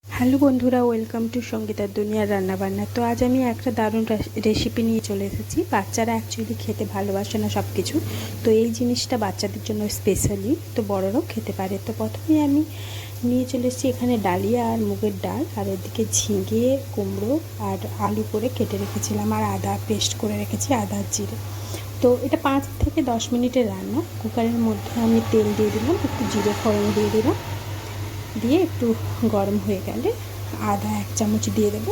Hello বন্ধুরা, welcome to সঙ্গীতার দুনিয়ার রান্নাবান্না। তো আজ আমি একটা দারুণ রেসিপি নিয়ে চলে এসেছি। বাচ্চারা অ্যাকচুয়ালি খেতে ভালোবাসে না সব কিছু, তো এই জিনিসটা বাচ্চাদের জন্য স্পেশালি, তো বড়রাও খেতে পারে। তো প্রথমে আমি নিয়ে চলে এসেছি এখানে ডালিয়া আর মুগের ডাল, আর এদিকে ঝিঙে, কুমড়ো আর আলু করে কেটে রেখেছিলাম, আর আদা পেস্ট করে রেখেছি, আদা জিরে। তো এটা 5 থেকে 10 মিনিটের রান্না। কুকারের মধ্যে আমি তেল দিয়ে দিলাম, একটু জিরে ফোড়ন দিয়ে দিলাম, দিয়ে একটু গরম হয়ে গেলে আদা 1 চামচ দিয়ে দেবো,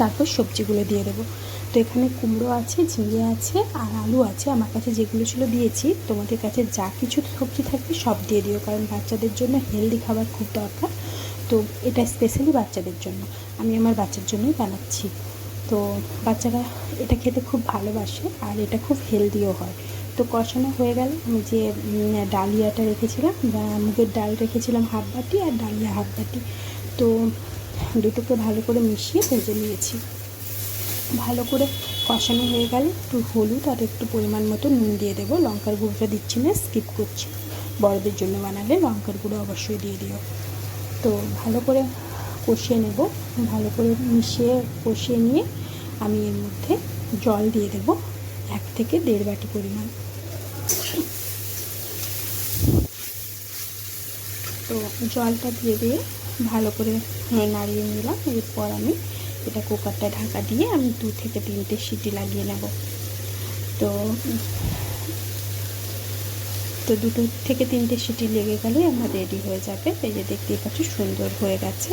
তারপর সবজিগুলো দিয়ে দেবো। তো এখানে কুমড়ো আছে, ঝিঙে আছে আর আলু আছে। আমার কাছে যেগুলো ছিল দিয়েছি, তোমাদের কাছে যা কিছু সবজি থাকবে সব দিয়ে দিও, কারণ বাচ্চাদের জন্য হেলদি খাবার খুব দরকার। তো এটা স্পেশালি বাচ্চাদের জন্য, আমি আমার বাচ্চার জন্যই বানাচ্ছি। তো বাচ্চারা এটা খেতে খুব ভালোবাসে, আর এটা খুব হেলদিও হয়। তো কষানো হয়ে গেল, আমি যে ডালিয়াটা রেখেছিলাম, মুগের ডাল রেখেছিলাম হাফ বাটি, আর ডালিয়া হাফ বাটি, তো দুটোকে ভালো করে মিশিয়ে ভেজে নিয়েছি। ভালো করে কষানো হয়ে গেলে একটু হলুদ আর একটু পরিমাণ মতো নুন দিয়ে দেবো। লঙ্কার গুঁড়োটা দিচ্ছি না, স্কিপ করছি। বড়দের জন্য বানালে লঙ্কার গুঁড়ো অবশ্যই দিয়ে দিও। তো ভালো করে কষিয়ে নেব, ভালো করে মিশিয়ে কষিয়ে নিয়ে আমি এর মধ্যে জল দিয়ে দেব 1 থেকে 1.5 বাটি পরিমাণ। তো জলটা দিয়ে ভালো করে নাড়িয়ে নিলাম। এরপর আমি এটা কুকারটা ঢাকা দিয়ে আমি 2 থেকে 3টে সিটি লাগিয়ে নেব। তো তো 2 থেকে 3টে সিটি লেগে গেলেই আমার রেডি হয়ে যাবে। এই যে দেখতেই পাচ্ছ, সুন্দর হয়ে গেছে।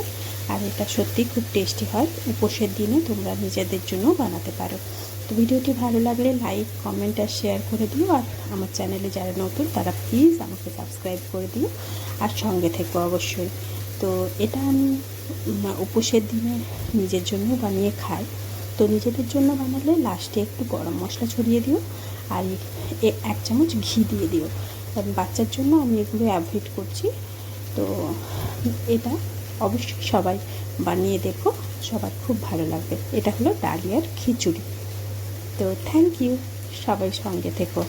আর এটা সত্যিই খুব টেস্টি হয়। উপোসের দিনে তোমরা নিজেদের জন্য বানাতে পারো। তো ভিডিওটি ভালো লাগলে লাইক, কমেন্ট আর শেয়ার করে দিও। আর আমার চ্যানেলে যারা নতুন তারা প্লিজ আমাকে সাবস্ক্রাইব করে দিও, আর সঙ্গে থেকো অবশ্যই। তো এটা আমি উপোসের দিনে নিজের জন্য বানিয়ে খাই। তো নিজেদের জন্য বানালে লাস্টে একটু গরম মশলা ছড়িয়ে দিও, আর 1 চামচ ঘি দিয়ে দিও। কারণ বাচ্চার জন্য আমি এগুলো অ্যাভয়েড করছি। তো এটা অবশ্যই সবাই বানিয়ে দেখো, সবার খুব ভালো লাগবে। এটা হলো ডালিয়ার খিচুড়ি। তো থ্যাংক ইউ, সবাই সঙ্গে থেকো।